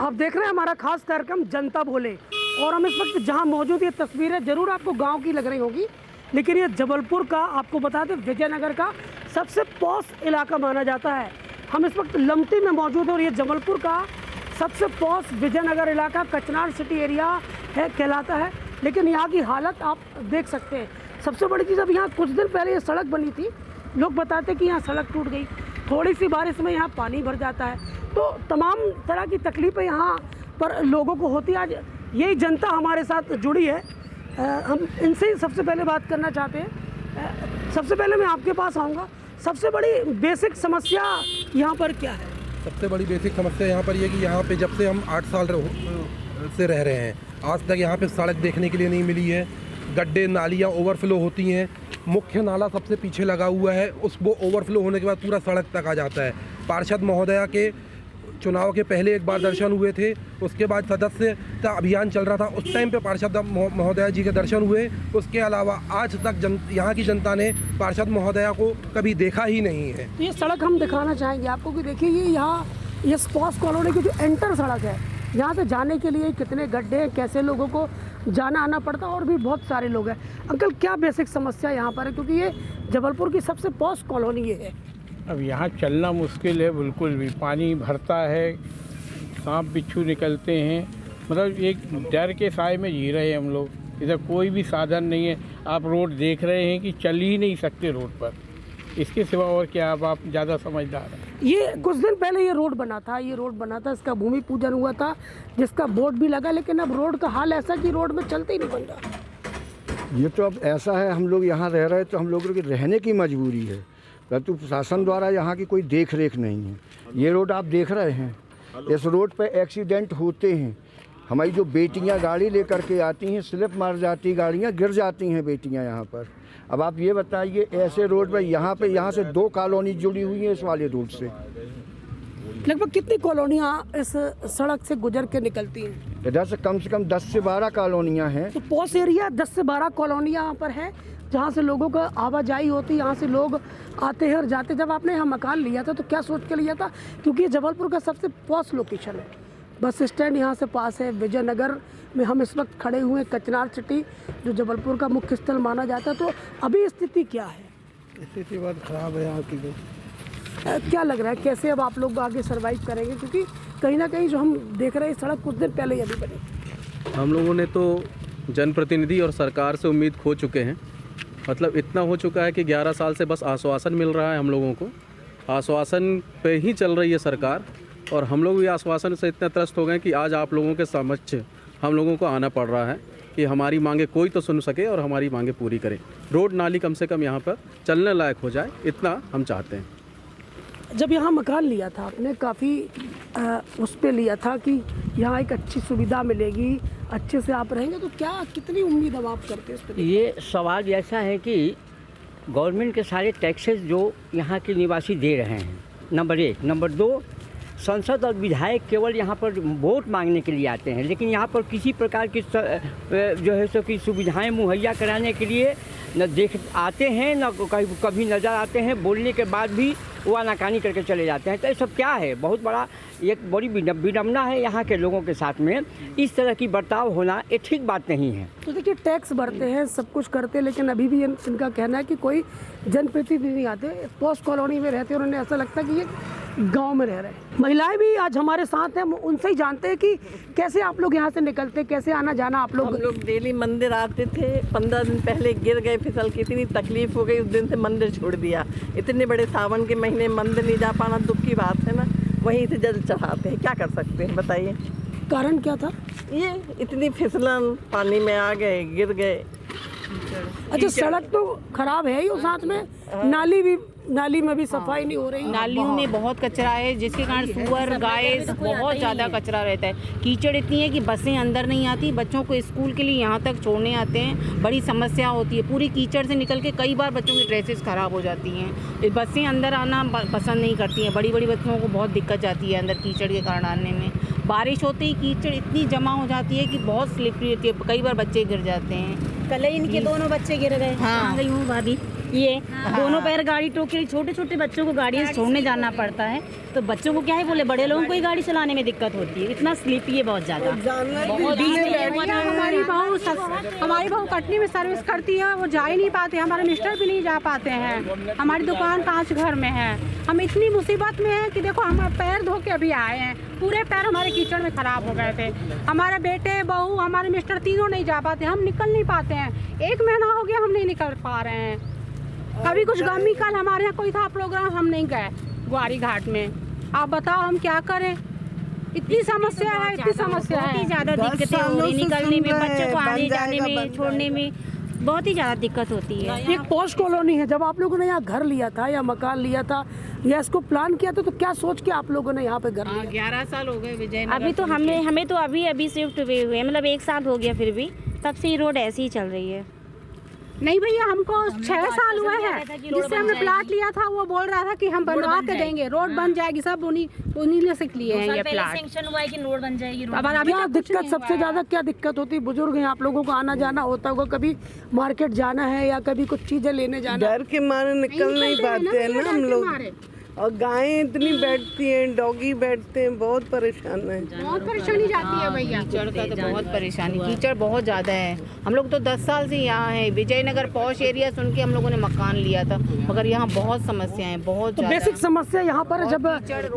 आप देख रहे हैं हमारा खास कार्यक्रम जनता बोले, और हम इस वक्त जहां मौजूद, ये तस्वीरें जरूर आपको गांव की लग रही होगी, लेकिन ये जबलपुर का, आपको बता दें, विजयनगर का सबसे पॉश इलाका माना जाता है। हम इस वक्त लमटी में मौजूद हैं और ये जबलपुर का सबसे पॉश विजयनगर इलाका कचनार सिटी एरिया है कहलाता है। लेकिन यहाँ की हालत आप देख सकते हैं। सबसे बड़ी चीज़, अब यहाँ कुछ दिन पहले ये सड़क बनी थी, लोग बताते कि यहाँ सड़क टूट गई, थोड़ी सी बारिश में यहाँ पानी भर जाता है, तो तमाम तरह की तकलीफ़ें यहाँ पर लोगों को होती है। आज यही जनता हमारे साथ जुड़ी है, हम इनसे ही सबसे पहले बात करना चाहते हैं। सबसे पहले मैं आपके पास आऊँगा, सबसे बड़ी बेसिक समस्या यहाँ पर क्या है? सबसे बड़ी बेसिक समस्या यहाँ पर ये कि यहाँ पे जब से हम 8 साल से रह रहे हैं, आज तक यहाँ पे सड़क देखने के लिए नहीं मिली है। गड्ढे, नालियाँ ओवरफ्लो होती हैं। मुख्य नाला सबसे पीछे लगा हुआ है, वो ओवरफ्लो होने के बाद पूरा सड़क तक आ जाता है। पार्षद महोदया के चुनाव के पहले एक बार दर्शन हुए थे, उसके बाद सदस्यता अभियान चल रहा था, उस टाइम पे पार्षद महोदया जी के दर्शन हुए। उसके अलावा आज तक यहाँ की जनता ने पार्षद महोदया को कभी देखा ही नहीं है। तो ये सड़क हम दिखाना चाहेंगे आपको कि देखिए, ये यहाँ ये स्पॉस कॉलोनी की जो एंटर सड़क है, यहाँ से जाने के लिए कितने गड्ढे हैं, कैसे लोगों को जाना आना पड़ता है, और भी बहुत सारे लोग हैं। अंकल, क्या बेसिक समस्या यहाँ पर है, क्योंकि ये जबलपुर की सबसे पॉश कॉलोनी ये है? अब यहाँ चलना मुश्किल है, बिल्कुल भी पानी भरता है, सांप बिच्छू निकलते हैं, मतलब एक डर के साए में जी रहे हैं हम लोग। इधर कोई भी साधन नहीं है, आप रोड देख रहे हैं कि चल ही नहीं सकते रोड पर, इसके सिवा और क्या। अब आप ज़्यादा समझदार हैं। ये कुछ दिन पहले ये रोड बना था, इसका भूमि पूजन हुआ था, जिसका बोर्ड भी लगा, लेकिन अब रोड का हाल ऐसा कि रोड में चलते ही नहीं बन रहा। ये तो अब ऐसा है, हम लोग यहाँ रह रहे तो हम लोगों की रहने की मजबूरी है, परंतु प्रशासन द्वारा यहाँ की कोई देख रेख नहीं है। ये रोड आप देख रहे हैं, इस रोड पे एक्सीडेंट होते हैं। हमारी जो बेटियाँ गाड़ी लेकर के आती हैं, स्लिप मार जाती, गाड़ियाँ गिर जाती हैं बेटियाँ यहाँ पर। अब आप ये बताइए, ऐसे रोड पर यहाँ से 2 कॉलोनी जुड़ी हुई हैं इस वाले रोड से। लगभग कितनी कॉलोनियाँ इस सड़क से गुजर के निकलती हैं? इधर से कम 10 से 12 कॉलोनियाँ हैं। तो पॉश एरिया 10 से 12 कॉलोनियाँ यहाँ पर है, जहाँ से लोगों का आवाजाही होती है, यहाँ से लोग आते हैं और जाते। जब आपने यहाँ मकान लिया था तो क्या सोच के लिया था? क्योंकि ये जबलपुर का सबसे पॉश लोकेशन है, बस स्टैंड यहाँ से पास है। विजयनगर में हम इस वक्त खड़े हुए हैं, कचनार सिटी जो जबलपुर का मुख्य स्थल माना जाता है। तो अभी स्थिति क्या है? स्थिति बहुत ख़राब है यहाँ की। क्या लग रहा है, कैसे अब आप लोग आगे सर्वाइव करेंगे? क्योंकि कहीं ना कहीं जो हम देख रहे हैं, सड़क कुछ दिन पहले ही अभी बनी। हम लोगों ने तो जनप्रतिनिधि और सरकार से उम्मीद खो चुके हैं। मतलब इतना हो चुका है कि 11 साल से बस आश्वासन मिल रहा है हम लोगों को, आश्वासन पे ही चल रही है सरकार। और हम लोग भी आश्वासन से इतना त्रस्त हो गए कि आज आप लोगों के समक्ष हम लोगों को आना पड़ रहा है कि हमारी मांगे कोई तो सुन सके और हमारी मांगे पूरी करे। रोड नाली कम से कम यहाँ पर चलने लायक हो जाए, इतना हम चाहते हैं। जब यहाँ मकान लिया था आपने, काफ़ी उस पर लिया था कि यहाँ एक अच्छी सुविधा मिलेगी, अच्छे से आप रहेंगे, तो क्या कितनी उम्मीद अब आप करते हैं इस पर? ये सवाल ऐसा है कि गवर्नमेंट के सारे टैक्सेस जो यहाँ के निवासी दे रहे हैं, नंबर 1। नंबर 2, संसद और विधायक केवल यहाँ पर वोट मांगने के लिए आते हैं, लेकिन यहाँ पर किसी प्रकार की जो है सो कि सुविधाएं मुहैया कराने के लिए न देख आते हैं, न कभी नज़र आते हैं। बोलने के बाद भी वो आनाकानी करके चले जाते हैं। तो ये सब क्या है? बहुत बड़ा एक बड़ी विडम्बना है यहाँ के लोगों के साथ में। इस तरह की बर्ताव होना ये ठीक बात नहीं है। तो देखिए, टैक्स भरते हैं, सब कुछ करते हैं, लेकिन अभी भी इनका कहना है कि कोई जनप्रतिनिधि नहीं आते। पॉश कॉलोनी में रहते हैं और उन्हें ऐसा लगता है कि ये गांव में रह रहे हैं। महिलाएं भी आज हमारे साथ हैं, उनसे ही जानते हैं कि कैसे आप लोग यहाँ से निकलते, कैसे आना जाना आप लोग? हम लोग डेली मंदिर आते थे, 15 दिन पहले गिर गए, फिसल के इतनी तकलीफ हो गई, उस दिन से मंदिर छोड़ दिया। इतने बड़े सावन के महीने मंदिर नहीं जा पाना दुख की बात है ना। वहीं से जल चढ़ाते हैं, क्या कर सकते हैं बताइए? कारण क्या था? ये इतनी फिसलन, पानी में आ गए, गिर गए। अच्छा, सड़क तो खराब है ही और साथ में नाली में भी सफाई नहीं हो रही। नालियों में बहुत कचरा है, जिसके कारण सुअर गाय बहुत ज़्यादा कचरा रहता है। कीचड़ इतनी है कि बसें अंदर नहीं आती, बच्चों को स्कूल के लिए यहाँ तक छोड़ने आते हैं, बड़ी समस्या होती है। पूरी कीचड़ से निकल के कई बार बच्चों की ड्रेसेस ख़राब हो जाती हैं। बसें अंदर आना पसंद नहीं करती हैं, बड़ी बड़ी बच्चों को बहुत दिक्कत जाती है अंदर कीचड़ के कारण आने में। बारिश होते ही कीचड़ इतनी जमा हो जाती है कि बहुत स्लिपरी होती है, कई बार बच्चे गिर जाते हैं। कल ही इनके दोनों बच्चे गिर गए। हाँ, गई हूँ भाभी, ये दोनों पैर गाड़ी टोक के, छोटे छोटे बच्चों को गाड़ी से छोड़ने जाना पड़ता है, तो बच्चों को क्या है बोले, बड़े लोगों को ही गाड़ी चलाने में दिक्कत होती है, इतना स्लीपी है बहुत ज़्यादा। हमारी बहू कटनी में सर्विस करती है, वो जा ही नहीं पाते, हमारे मिस्टर भी नहीं जा पाते हैं, हमारी दुकान 5 घर में है, हम इतनी मुसीबत में हैं कि देखो हम पैर धो के अभी आए हैं, पूरे पैर हमारे कीचड़ में ख़राब हो गए थे, हमारे बेटे बहू हमारे मिस्टर तीनों नहीं जा पाते, हम निकल नहीं पाते हैं, 1 महीना हो गया हम नहीं निकल पा रहे हैं। कभी कुछ गमी, कल हमारे यहाँ कोई था प्रोग्राम, हम नहीं गए ग्वारी घाट में, आप बताओ हम क्या करें, इतनी समस्या है, इतनी समस्या है, बहुत ही ज़्यादा दिक्कतें हो रही, निकलने में, बच्चों को आने जाने में, छोड़ने में बहुत ही ज़्यादा दिक्कत होती है। एक पॉश कॉलोनी है, जब आप लोगों ने यहाँ घर लिया था या मकान लिया था या इसको प्लान किया था, तो क्या सोच के आप लोगों ने यहाँ पे घर लिया? 11 साल हो गए विजय। अभी तो हमें तो अभी शिफ्ट हुए हुए हैं, मतलब 1 साल हो गया, फिर भी तब से ये रोड ऐसी ही चल रही है। नहीं भैया, हमको 6 साल हुए हैं, जिससे हमने प्लाट लिया था वो बोल रहा था कि हम बनवा के देंगे, रोड बन जाएगी, सब उन्हीं ने सीख लिए हैं ये प्लाट। सैंक्शन हुआ है कि रोड बन जाएगी। अब अभी क्या दिक्कत, सबसे ज़्यादा क्या दिक्कत होती है? बुजुर्ग हैं आप लोगों को, आना जाना होता होगा, कभी मार्केट जाना है या कभी कुछ चीज़ें लेने जाना है? डर के मारे निकल नहीं पाते हैं ना हम लोग, और गायें इतनी बैठती हैं, डॉगी बैठते हैं, बहुत परेशान है, बहुत परेशानी जाती है भैया। कीचड़ का तो बहुत परेशानी, कीचड़ बहुत ज़्यादा है। हम लोग तो 10 साल से यहाँ हैं, विजयनगर पॉश एरिया सुन के हम लोगों ने मकान लिया था, मगर यहाँ बहुत समस्याएं हैं, बहुत तो बेसिक समस्या यहाँ पर, जब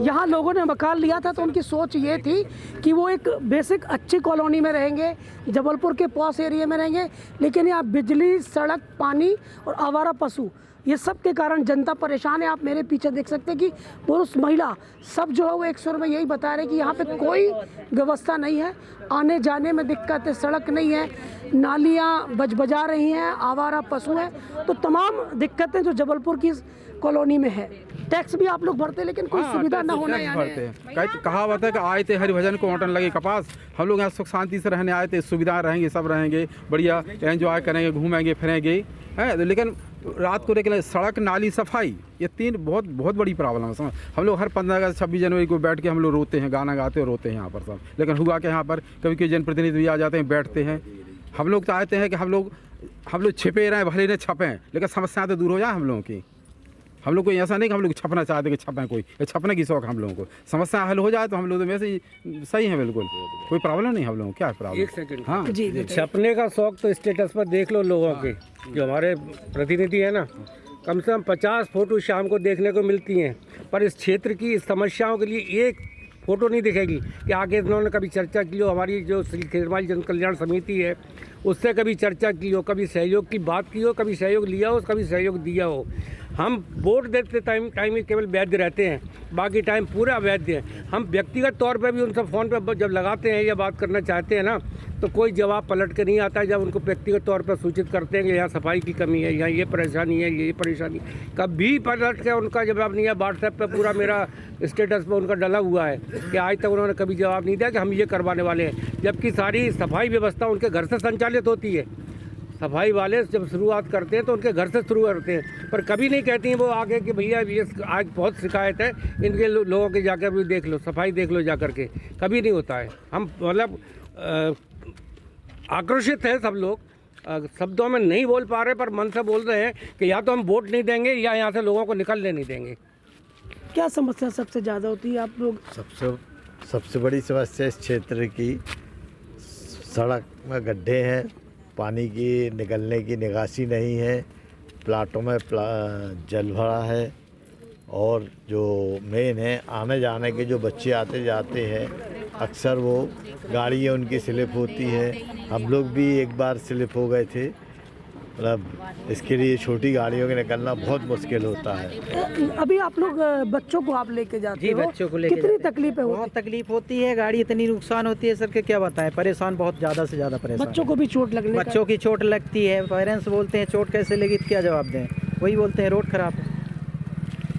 यहाँ लोगों ने मकान लिया था तो उनकी सोच ये थी कि वो एक बेसिक अच्छी कॉलोनी में रहेंगे, जबलपुर के पॉश एरिया में रहेंगे, लेकिन यहाँ बिजली, सड़क, पानी और आवारा पशु, ये सब के कारण जनता परेशान है। आप मेरे पीछे देख सकते हैं कि पुरुष महिला सब जो है वो एक सुर में यही बता रहे हैं कि यहाँ पे कोई व्यवस्था नहीं है, आने जाने में दिक्कत है, सड़क नहीं है, नालियाँ बजा रही हैं, आवारा पशु हैं, तो तमाम दिक्कतें जो जबलपुर की कॉलोनी में है। टैक्स भी आप लोग भरते, लेकिन कोई सुविधा न होना है। कहावत है कि आए थे हरिभजन को ओटन लगे कपास। हम लोग यहाँ सुख शांति से रहने आए थे, सुविधाएं रहेंगी, सब रहेंगे, बढ़िया एंजॉय करेंगे, घूमेंगे फिरेंगे, है, लेकिन रात को लेकर सड़क, नाली, सफाई, ये 3 बहुत बड़ी प्रॉब्लम है। समझ, हम लोग हर 15 अगस्त 26 जनवरी को बैठ के हम लोग रोते हैं, गाना गाते और रोते हैं यहाँ पर सब, लेकिन हुआ कि यहाँ पर कभी कोई जनप्रतिनिधि भी आ जाते हैं, बैठते हैं। हम लोग चाहते हैं कि हम लोग छिपे रहें, भले न छपें, लेकिन समस्याएं तो दूर हो जाए हम लोगों की। हम लोग को ऐसा नहीं कि हम लोग छपना चाहते कि छपें, कोई छपने की शौक हम लोगों को, समस्या हल हो जाए तो हम लोग तो वैसे ही सही है, बिल्कुल कोई प्रॉब्लम नहीं हम लोगों को। क्या प्रॉब्लम? 1 सेकंड। हाँ जी, छपने का शौक तो स्टेटस पर देख लो लोगों के, जो हमारे प्रतिनिधि है ना, कम से कम 50 फोटो शाम को देखने को मिलती हैं, पर इस क्षेत्र की समस्याओं के लिए एक फ़ोटो नहीं दिखेगी कि आगे इन्होंने कभी चर्चा की हो, हमारी जो श्री खेरमाली जन कल्याण समिति है उससे कभी चर्चा की हो, कभी सहयोग की बात की हो, कभी सहयोग लिया हो, कभी सहयोग दिया हो। हम वोट देते टाइम में केवल वैध रहते हैं, बाकी टाइम पूरा अवैध है। हम व्यक्तिगत तौर पे भी उनसे फ़ोन पे जब लगाते हैं या बात करना चाहते हैं ना, तो कोई जवाब पलट के नहीं आता है। जब उनको व्यक्तिगत तौर पर सूचित करते हैं कि यहाँ सफाई की कमी है, यहाँ ये परेशानी है, ये परेशानी, कभी पलट के उनका जवाब नहीं है। व्हाट्सएप पे पूरा मेरा स्टेटस पे उनका डला हुआ है कि आज तक उन्होंने कभी जवाब नहीं दिया कि हम ये करवाने वाले हैं, जबकि सारी सफाई व्यवस्था उनके घर से संचालित होती है। सफाई वाले जब शुरुआत करते हैं तो उनके घर से शुरू करते हैं, पर कभी नहीं कहती हैं वो आगे कि भैया ये आज बहुत शिकायत है, इनके लोगों के जाकर भी देख लो, सफाई देख लो जा करके, कभी नहीं होता है। हम मतलब आक्रोशित हैं सब लोग, शब्दों में नहीं बोल पा रहे, पर मन से बोल रहे हैं कि या तो हम वोट नहीं देंगे या यहाँ से लोगों को निकलने नहीं देंगे। क्या समस्या सबसे ज़्यादा होती है आप लोग? सबसे बड़ी समस्या इस क्षेत्र की सड़क में गड्ढे हैं, पानी की निकलने की निकासी नहीं है, प्लाटों में जल भरा है, और जो मेन है आने जाने के जो बच्चे आते जाते हैं अक्सर वो गाड़ियाँ उनकी स्लिप होती है। हम लोग भी एक बार स्लिप हो गए थे, मतलब इसके लिए छोटी गाड़ियों के निकलना बहुत मुश्किल होता है। अभी आप लोग बच्चों को आप लेके जाते हो, बच्चों को लेके कितनी तकलीफें होती? बहुत तकलीफ होती है, गाड़ी इतनी नुकसान होती है सर के क्या बताएं, परेशान बहुत ज़्यादा से ज़्यादा परेशान। बच्चों को भी चोट लगने बच्चों की चोट लगती है, पेरेंट्स बोलते हैं चोट कैसे लगी, क्या जवाब दें, वही बोलते हैं रोड खराब है।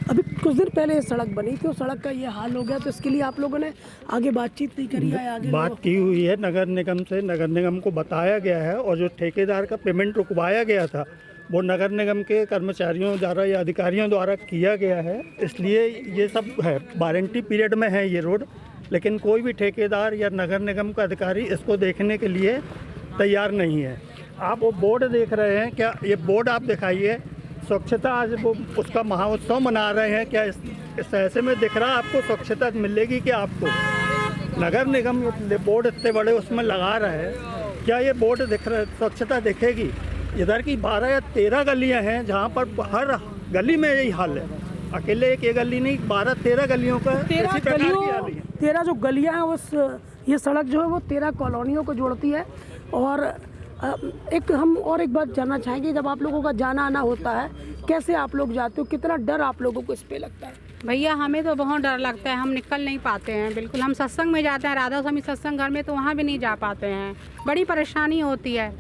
अभी कुछ दिन पहले ये सड़क बनी थी और सड़क का ये हाल हो गया, तो इसके लिए आप लोगों ने आगे बातचीत नहीं करी है? आगे बात की हुई है नगर निगम से, नगर निगम को बताया गया है, और जो ठेकेदार का पेमेंट रुकवाया गया था वो नगर निगम के कर्मचारियों द्वारा या अधिकारियों द्वारा किया गया है, इसलिए ये सब है, वारंटी पीरियड में है ये रोड, लेकिन कोई भी ठेकेदार या नगर निगम का अधिकारी इसको देखने के लिए तैयार नहीं है। आप वो बोर्ड देख रहे हैं क्या? ये बोर्ड आप दिखाइए, स्वच्छता आज वो उसका महाउत्सव मना रहे हैं। क्या इस ऐसे में दिख रहा है आपको स्वच्छता मिलेगी कि आपको? नगर निगम बोर्ड इतने बड़े उसमें लगा रहे हैं, क्या ये बोर्ड दिख रहा है, स्वच्छता दिखेगी? इधर की 12 या 13 गलियां हैं जहाँ पर हर गली में यही हाल है। अकेले एक ये गली नहीं, 12-13 गलियों का 13 जो गलियां हैं उस ये सड़क जो है वो 13 कॉलोनियों को जोड़ती है। और एक बात जानना चाहेंगे, जब आप लोगों का जाना आना होता है कैसे आप लोग जाते हो, कितना डर आप लोगों को इस पे लगता है? भैया हमें तो बहुत डर लगता है, हम निकल नहीं पाते हैं बिल्कुल। हम सत्संग में जाते हैं, राधा स्वामी सत्संग घर में, तो वहाँ भी नहीं जा पाते हैं, बड़ी परेशानी होती है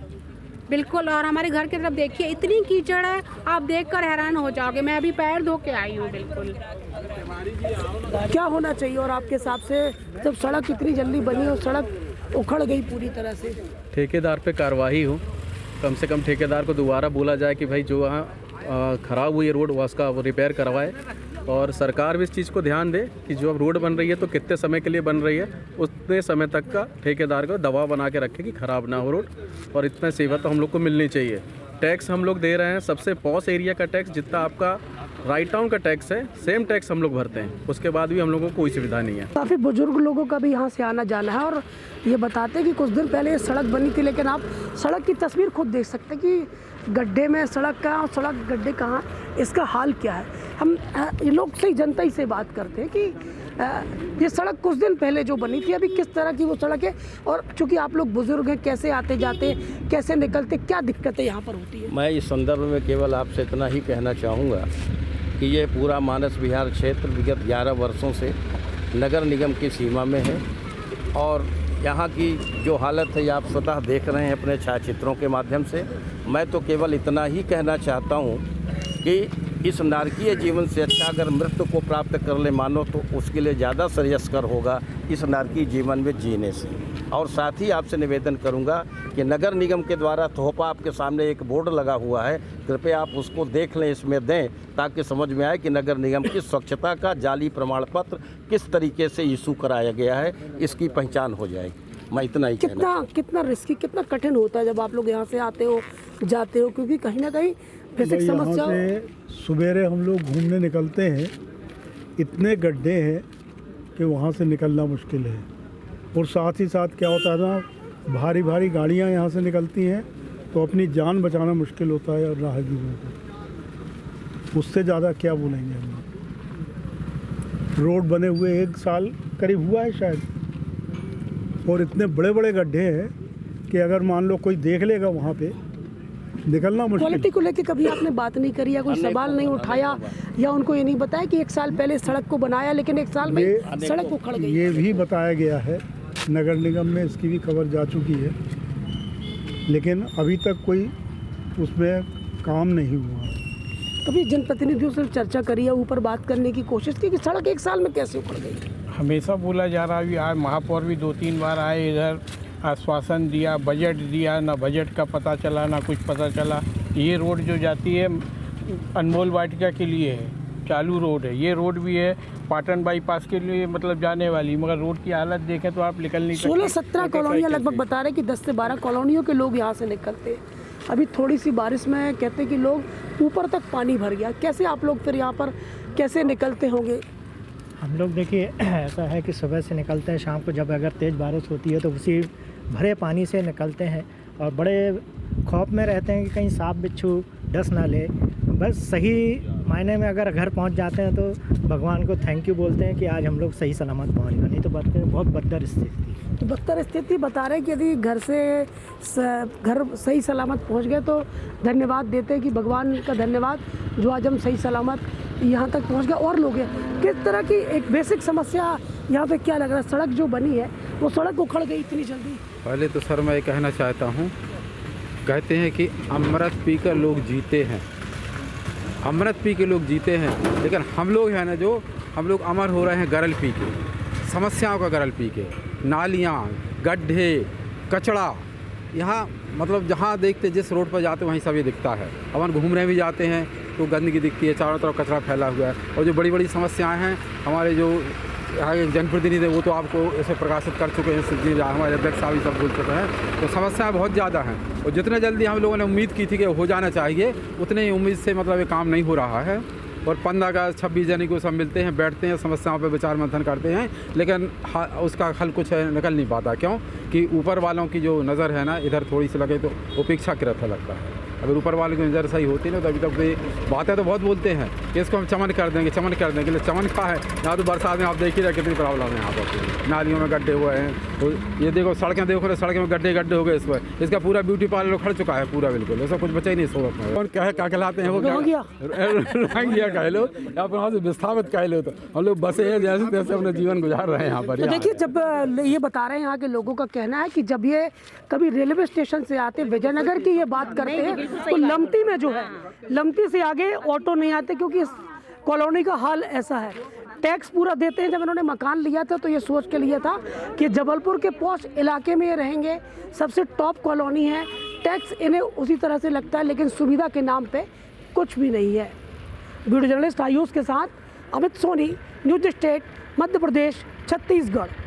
बिल्कुल। और हमारे घर की तरफ देखिए इतनी कीचड़ है, आप देखकर हैरान हो जाओगे। मैं अभी पैर धो के आई हूँ बिल्कुल। क्या होना चाहिए और आपके हिसाब से, जब सड़क इतनी जल्दी बनी और सड़क उखड़ गई पूरी तरह से? ठेकेदार पे कार्रवाई हो, कम से कम ठेकेदार को दोबारा बोला जाए कि भाई जो वहाँ ख़राब हुई है रोड उसका वो रिपेयर करवाए। और सरकार भी इस चीज़ को ध्यान दे कि जो अब रोड बन रही है तो कितने समय के लिए बन रही है, उतने समय तक का ठेकेदार को दबाव बना के रखे कि ख़राब ना हो रोड। और इतना सेवा तो हम लोग को मिलनी चाहिए। टैक्स हम लोग दे रहे हैं, सबसे पॉश एरिया का टैक्स जितना आपका राइट टाउन का टैक्स है सेम टैक्स हम लोग भरते हैं, उसके बाद भी हम लोगों को कोई सुविधा नहीं है। काफ़ी बुजुर्ग लोगों का भी यहाँ से आना जाना है और ये बताते हैं कि कुछ दिन पहले ये सड़क बनी थी, लेकिन आप सड़क की तस्वीर खुद देख सकते हैं कि गड्ढे में सड़क कहाँ और सड़क गड्ढे कहाँ, इसका हाल क्या है। हम ये लोग से जनता ही से बात करते हैं कि ये सड़क कुछ दिन पहले जो बनी थी अभी किस तरह की वो सड़क है, और चूँकि आप लोग बुजुर्ग हैं, कैसे आते जाते कैसे निकलते, क्या दिक्कतें यहाँ पर होती है? मैं इस संदर्भ में केवल आपसे इतना ही कहना चाहूँगा कि ये पूरा मानस विहार क्षेत्र विगत 11 वर्षों से नगर निगम की सीमा में है और यहाँ की जो हालत है आप स्वतः देख रहे हैं अपने छायाचित्रों के माध्यम से। मैं तो केवल इतना ही कहना चाहता हूँ कि इस नारकीय जीवन से अच्छा अगर मृत्यु को प्राप्त कर ले मानो तो उसके लिए ज़्यादा श्रेयस्कर होगा इस नारकीय जीवन में जीने से। और साथ ही आपसे निवेदन करूंगा कि नगर निगम के द्वारा तोहफा आपके सामने एक बोर्ड लगा हुआ है, कृपया आप उसको देख लें, इसमें दें ताकि समझ में आए कि नगर निगम की स्वच्छता का जाली प्रमाण पत्र किस तरीके से इशू कराया गया है, इसकी पहचान हो जाएगी। मैं इतना ही कितना रिस्की, कितना कठिन होता है जब आप लोग यहाँ से आते हो जाते हो, क्योंकि कहीं ना कहीं बेसिक समस्या। सवेरे हम लोग घूमने निकलते हैं, इतने गड्ढे हैं कि वहाँ से निकलना मुश्किल है। और साथ ही साथ क्या होता है ना, भारी भारी गाड़ियाँ यहाँ से निकलती हैं तो अपनी जान बचाना मुश्किल होता है और राहगीरों को। उससे ज़्यादा क्या बोलेंगे हम लोग। रोड बने हुए 1 साल करीब हुआ है शायद, और इतने बड़े बड़े गड्ढे हैं कि अगर मान लो कोई देख लेगा वहाँ पे निकलना मुश्किल। क्वालिटी को लेके कभी आपने बात नहीं करी या कोई सवाल नहीं उठाया या उनको ये नहीं बताया कि 1 साल पहले सड़क को बनाया लेकिन 1 साल में सड़क उखड़ गई? ये भी बताया गया है, नगर निगम में इसकी भी खबर जा चुकी है, लेकिन अभी तक कोई उसमें काम नहीं हुआ। कभी जनप्रतिनिधियों से चर्चा करी है, ऊपर बात करने की कोशिश की कि सड़क 1 साल में कैसे उखड़ गई? हमेशा बोला जा रहा है। अभी आज महापौर भी 2-3 बार आए, इधर आश्वासन दिया, बजट दिया, ना बजट का पता चला ना कुछ पता चला। ये रोड जो जाती है अनमोल वाटिका के लिए है, चालू रोड है। ये रोड भी है पाटन बाईपास के लिए मतलब जाने वाली, मगर रोड की हालत देखें तो आप निकल नहीं सकते। 16-17 कॉलोनियाँ लगभग बता रहे कि 10 से 12 कॉलोनियों के लोग यहाँ से निकलते हैं। अभी थोड़ी सी बारिश में कहते हैं कि लोग ऊपर तक पानी भर गया। कैसे आप लोग फिर यहाँ पर कैसे निकलते होंगे? हम लोग देखिए ऐसा है कि सुबह से निकलते हैं, शाम को जब अगर तेज़ बारिश होती है तो उसी भरे पानी से निकलते हैं और बड़े खौफ में रहते हैं कि कहीं सांप बिच्छू डस ना ले। बस सही मायने में अगर घर पहुंच जाते हैं तो भगवान को थैंक यू बोलते हैं कि आज हम लोग सही सलामत पहुंच गए, नहीं तो बहुत बदतर स्थिति थी। तो बदतर स्थिति बता रहे हैं कि यदि घर सही सलामत पहुंच गए तो धन्यवाद देते हैं कि भगवान का धन्यवाद जो आज हम सही सलामत यहाँ तक पहुँच गए। और लोग हैं किस तरह की एक बेसिक समस्या यहाँ पे क्या लग रहा है? सड़क जो बनी है वो सड़क उखड़ गई इतनी जल्दी। पहले तो सर मैं ये कहना चाहता हूँ, कहते हैं कि अमृत पी कर लोग जीते हैं, अमृत पी के लोग जीते हैं, लेकिन हम लोग हैं ना जो हम लोग अमर हो रहे हैं गरल पी के, समस्याओं का गरल पी के। नालियाँ, गड्ढे, कचड़ा, यहाँ मतलब जहाँ देखते जिस रोड पर जाते वहीं सब ये दिखता है। अपन घूमने भी जाते हैं तो गंदगी दिखती है, चारों तरफ कचरा फैला हुआ है। और जो बड़ी बड़ी समस्याएं हैं, हमारे जो यहाँ के जनप्रतिनिधि हैं वो तो आपको इसे प्रकाशित कर चुके हैं, हमारे अध्यक्ष साहब सब बोल चुके हैं। तो समस्याएं बहुत ज़्यादा हैं और जितना जल्दी हम लोगों ने उम्मीद की थी कि हो जाना चाहिए, उतने ही उम्मीद से मतलब ये काम नहीं हो रहा है। और 15 अगस्त 26 जनवरी को सब मिलते हैं, बैठते हैं, समस्याओं पर विचार मंथन करते हैं, लेकिन उसका हल कुछ निकल नहीं पाता। क्यों कि ऊपर वालों की जो नज़र है ना इधर थोड़ी सी लगे तो उपेक्षाकृत लगता है। अगर ऊपर वालों की नज़र सही होती ना तो अभी तक बातें तो बहुत बोलते हैं कि इसको हम चमन कर देंगे, चमन कर देंगे, लेकिन चमन का है यहाँ तो बरसात में आप देख ही रहे कितनी प्रॉब्लम है यहाँ पर। नालियों में गड्ढे हुए हैं, तो ये देखो सड़कें देखो, सड़कें में गड्ढे गड्ढे हो गए। इस पर इसका पूरा ब्यूटी पार्लर उखड़ चुका है पूरा, बिल्कुल ऐसा कुछ बचा ही नहीं सूरत में। कौन कहे क्या कहलाते हैं वो रोहंगिया कह लो या फिर वहाँ से विस्थापित कह लो। तो हम लोग बसे हैं जैसे तैसे अपना जीवन गुजार रहे हैं यहाँ पर। तो देखिए, जब ये बता रहे हैं यहाँ के लोगों का कहना है कि जब ये कभी रेलवे स्टेशन से आते विजयनगर की ये बात करते हैं तो लमती में जो है, लमती से आगे ऑटो नहीं आते, क्योंकि इस कॉलोनी का हाल ऐसा है। टैक्स पूरा देते हैं। जब इन्होंने मकान लिया था तो ये सोच के लिया था कि जबलपुर के पॉश इलाके में ये रहेंगे, सबसे टॉप कॉलोनी है, टैक्स इन्हें उसी तरह से लगता है, लेकिन सुविधा के नाम पे कुछ भी नहीं है। वीडियो जर्नलिस्ट आयुष के साथ अमित सोनी, न्यूज स्टेट, मध्य प्रदेश, छत्तीसगढ़।